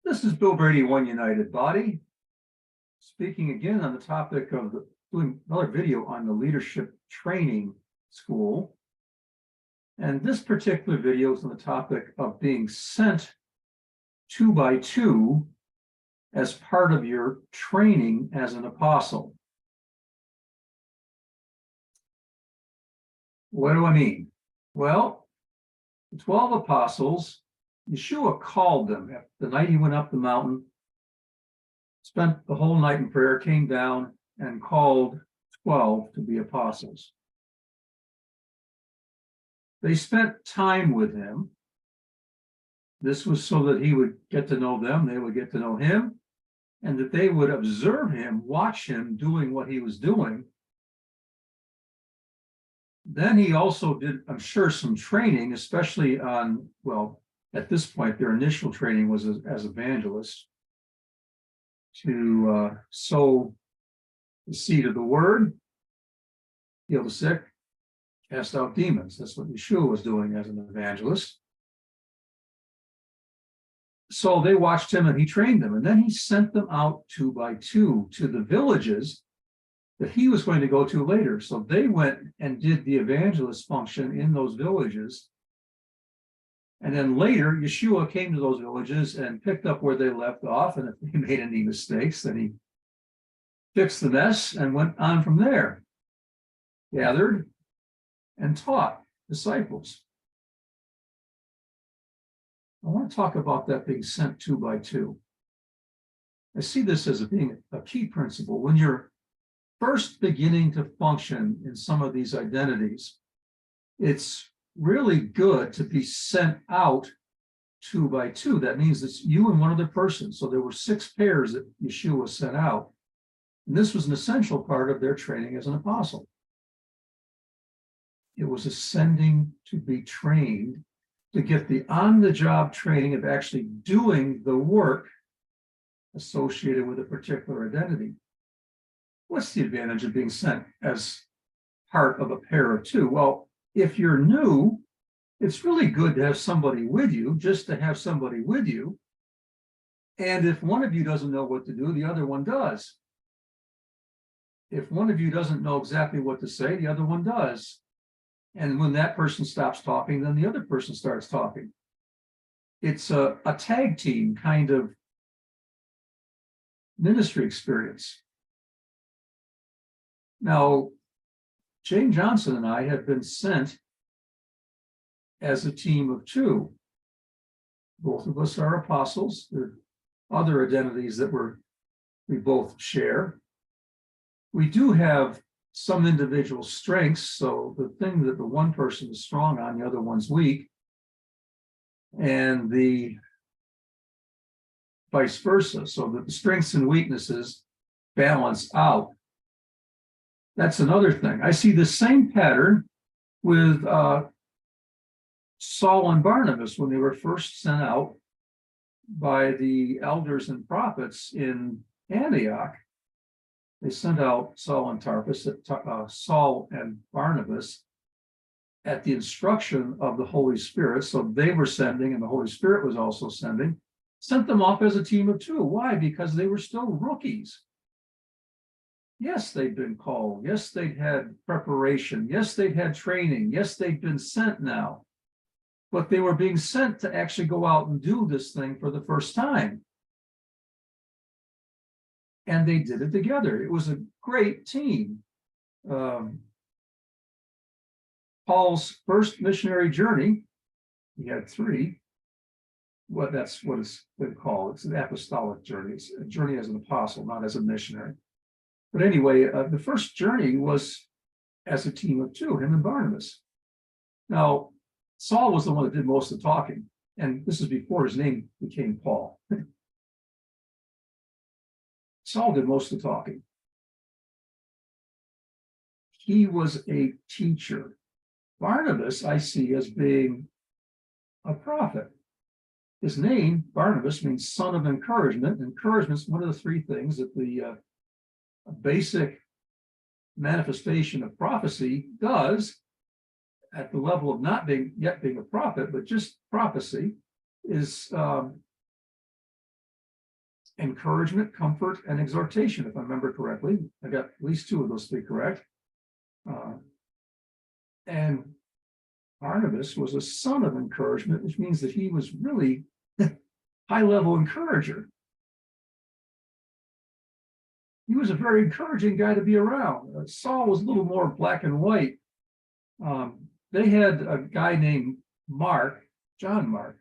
This is Bill Brady, One United Body, speaking again on the topic of doing another video on the Leadership Training School. And this particular video is on the topic of being sent 2 by 2 as part of your training as an apostle. What do I mean? Well, the 12 apostles, Yeshua called them the night he went up the mountain, spent the whole night in prayer, came down and called 12 to be apostles. They spent time with him. This was so that he would get to know them, they would get to know him, and that they would observe him, watch him doing what he was doing. Then he also did, I'm sure, some training, especially on, well, at this point, their initial training was as evangelists, to sow the seed of the word, heal the sick, cast out demons. That's what Yeshua was doing as an evangelist. So they watched him and he trained them. And then he sent them out 2 by 2 to the villages that he was going to go to later. So they went and did the evangelist function in those villages. And then later, Yeshua came to those villages and picked up where they left off. And if they made any mistakes, then he fixed the mess and went on from there. Gathered and taught disciples. I want to talk about that being sent 2 by 2. I see this as being a key principle. When you're first beginning to function in some of these identities, it's really good to be sent out 2 by 2. That means it's you and one other person. So there were 6 pairs that Yeshua sent out. And this was an essential part of their training as an apostle. It was ascending to be trained to get the on-the-job training of actually doing the work associated with a particular identity. What's the advantage of being sent as part of a pair of 2? Well, if you're new, it's really good to have somebody with you, just to have somebody with you. And if one of you doesn't know what to do, the other one does. If one of you doesn't know exactly what to say, the other one does. And when that person stops talking, then the other person starts talking. It's a tag team kind of ministry experience. Now, Jane Johnson and I have been sent as a team of 2. Both of us are apostles. There are other identities that we both share. We do have some individual strengths, so the thing that the one person is strong on, the other one's weak, and the vice versa, so that the strengths and weaknesses balance out. That's another thing. I see the same pattern with Saul and Barnabas when they were first sent out by the elders and prophets in Antioch. They sent out Saul and Saul and Barnabas at the instruction of the Holy Spirit. So they were sending, and the Holy Spirit was also sending, sent them off as a team of 2. Why? Because they were still rookies. Yes, they'd been called. Yes, they'd had preparation. Yes, they'd had training. Yes, they'd been sent now. But they were being sent to actually go out and do this thing for the first time. And they did it together. It was a great team. Paul's first missionary journey, he had 3. That's what it's been called. It's an apostolic journey. It's a journey as an apostle, not as a missionary. But anyway, the first journey was as a team of 2, him and Barnabas. Now, Saul was the one that did most of the talking, and this is before his name became Paul. Saul did most of the talking. He was a teacher. Barnabas, I see as being a prophet. His name, Barnabas, means son of encouragement. Encouragement is one of the 3 things that the basic manifestation of prophecy does at the level of not being a prophet, but just prophecy, is encouragement, comfort, and exhortation, if I remember correctly. I got at least two of those three correct. And Barnabas was a son of encouragement, which means that he was really high-level encourager. He was a very encouraging guy to be around. Saul was a little more black and white. They had a guy named Mark, John Mark,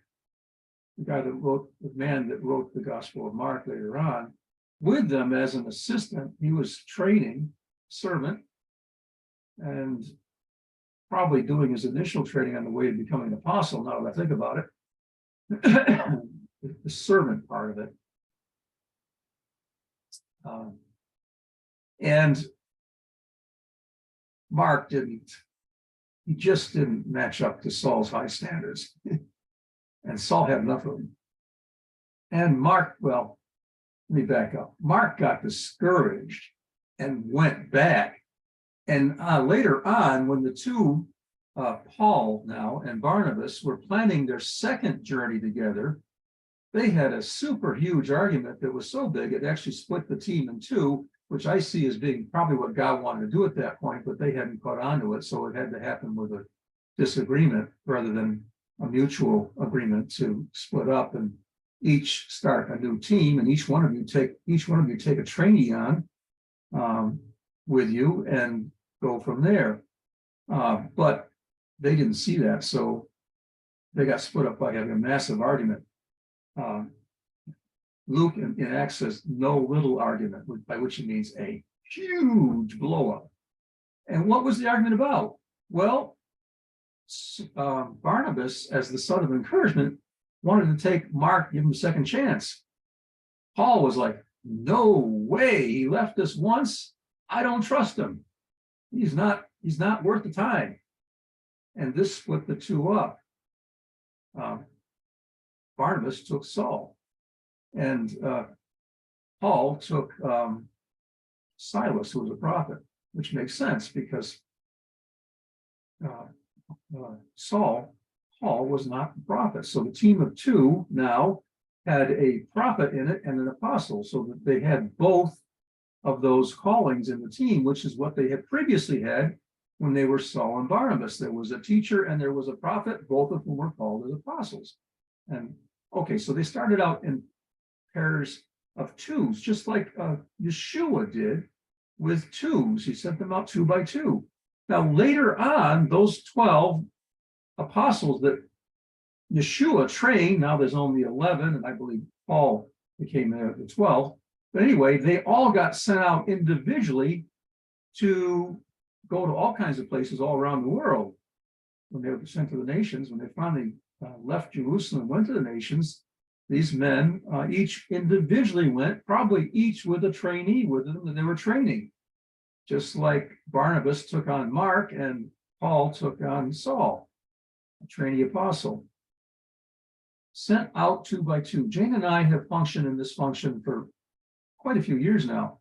the man that wrote the Gospel of Mark later on, with them as an assistant. He was training servant and probably doing his initial training on the way to becoming an apostle, now that I think about it. The servant part of it. And Mark he just didn't match up to Saul's high standards. And Saul had enough of him. And Mark, well, let me back up. Mark got discouraged and went back. And later on, when the two, Paul now and Barnabas, were planning their second journey together, they had a super huge argument that was so big it actually split the team in two, which I see as being probably what God wanted to do at that point, but they hadn't caught on to it. So it had to happen with a disagreement rather than a mutual agreement to split up and each start a new team, and each one of you take a trainee on with you and go from there. But they didn't see that, so they got split up by having a massive argument. Luke in Acts says no little argument, by which he means a huge blow up. And what was the argument about? Well, Barnabas, as the son of encouragement, wanted to take Mark, give him a second chance. Paul was like, no way, he left us once. I don't trust him. He's not worth the time. And this split the two up. Barnabas took Saul, and Paul took Silas, who was a prophet, which makes sense because Paul was not a prophet. So the team of two now had a prophet in it and an apostle, so that they had both of those callings in the team, which is what they had previously had when they were Saul and Barnabas. There was a teacher and there was a prophet, both of whom were called as apostles. And okay, so they started out in pairs of twos, just like Yeshua did with twos. He sent them out two by two. Now, later on, those 12 apostles that Yeshua trained, now there's only 11, and I believe Paul became the 12th. But anyway, they all got sent out individually to go to all kinds of places all around the world. When they were sent to the nations, when they finally left Jerusalem and went to the nations, these men each individually went, probably each with a trainee with them that they were training. Just like Barnabas took on Mark and Paul took on Saul, a trainee apostle. Sent out two by two. Jane and I have functioned in this function for quite a few years now.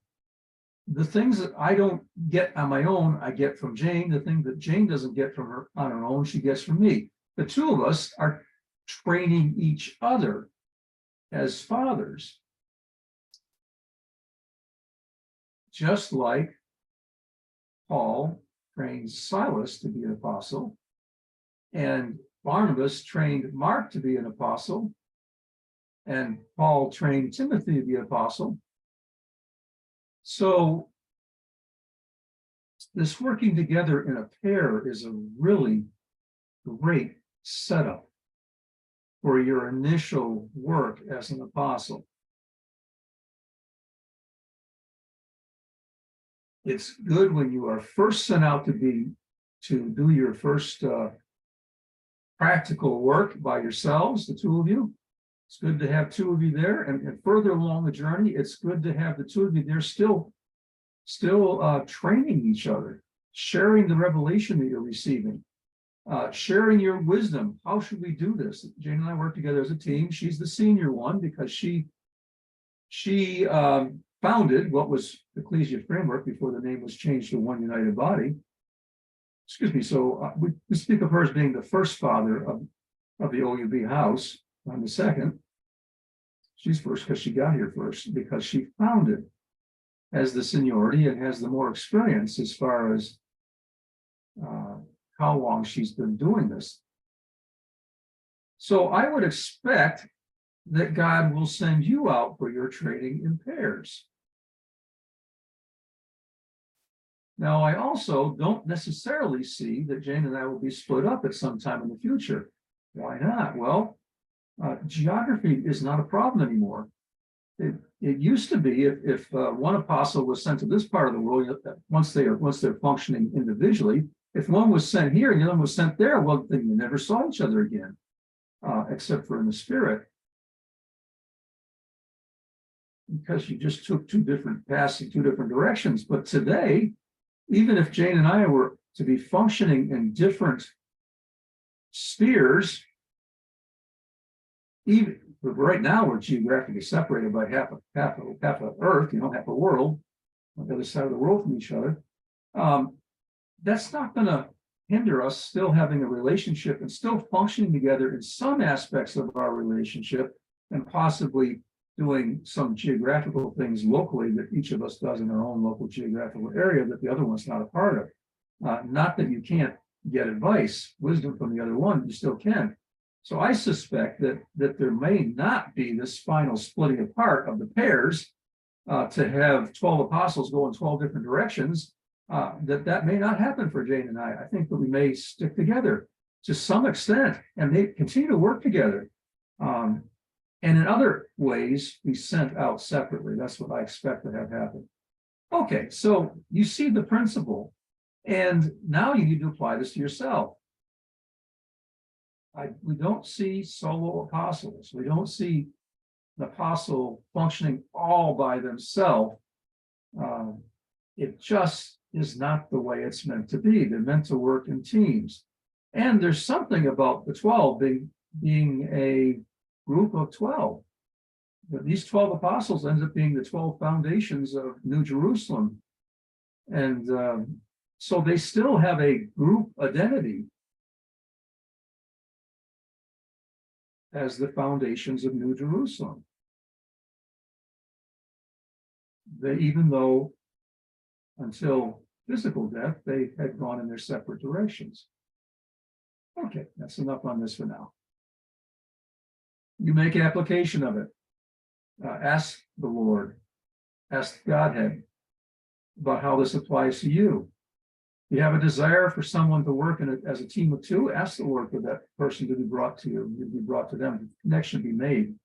The things that I don't get on my own, I get from Jane. The thing that Jane doesn't get from her on her own, she gets from me. The two of us are training each other as fathers. Just like Paul trained Silas to be an apostle, and Barnabas trained Mark to be an apostle, and Paul trained Timothy to be an apostle. So this working together in a pair is a really great setup for your initial work as an apostle. It's good when you are first sent out to do your first practical work by yourselves, the two of you. It's good to have two of you there, and further along the journey, it's good to have the two of you there still training each other, sharing the revelation that you're receiving, sharing your wisdom. How should we do this? Jane and I work together as a team. She's the senior one because she founded what was Ecclesia Framework before the name was changed to One United Body. Excuse me. So we speak of her as being the first father of the OUB house. I'm the second. She's first because she got here first, because she found it, has the seniority and has the more experience as far as how long she's been doing this. So I would expect that God will send you out for your training in pairs. Now, I also don't necessarily see that Jane and I will be split up at some time in the future. Why not? Well, geography is not a problem anymore. It used to be if one apostle was sent to this part of the world, once they're functioning individually, if one was sent here and the other one was sent there, well, then you never saw each other again, except for in the spirit, because you just took two different paths in two different directions. But today, even if Jane and I were to be functioning in different spheres, even right now we're geographically separated by half of Earth, half a world on the other side of the world from each other. That's not going to hinder us still having a relationship and still functioning together in some aspects of our relationship, and possibly doing some geographical things locally that each of us does in our own local geographical area that the other one's not a part of. Not that you can't get advice, wisdom from the other one, you still can. So I suspect that there may not be this final splitting apart of the pairs to have 12 apostles go in 12 different directions. That may not happen for Jane and I. I think that we may stick together to some extent and they continue to work together. And in other ways, be sent out separately. That's what I expect to have happen. Okay, so you see the principle, and now you need to apply this to yourself. We don't see solo apostles. We don't see an apostle functioning all by themselves. It just is not the way it's meant to be. They're meant to work in teams. And there's something about the 12 being a group of 12. But these 12 apostles ends up being the 12 foundations of New Jerusalem. And so they still have a group identity as the foundations of New Jerusalem. Even though until physical death, they had gone in their separate directions. Okay, that's enough on this for now. You make application of it. Ask the Lord, ask Godhead about how this applies to you. You have a desire for someone to work as a team of two, ask the Lord for that person to be brought to you, to be brought to them, the connection be made.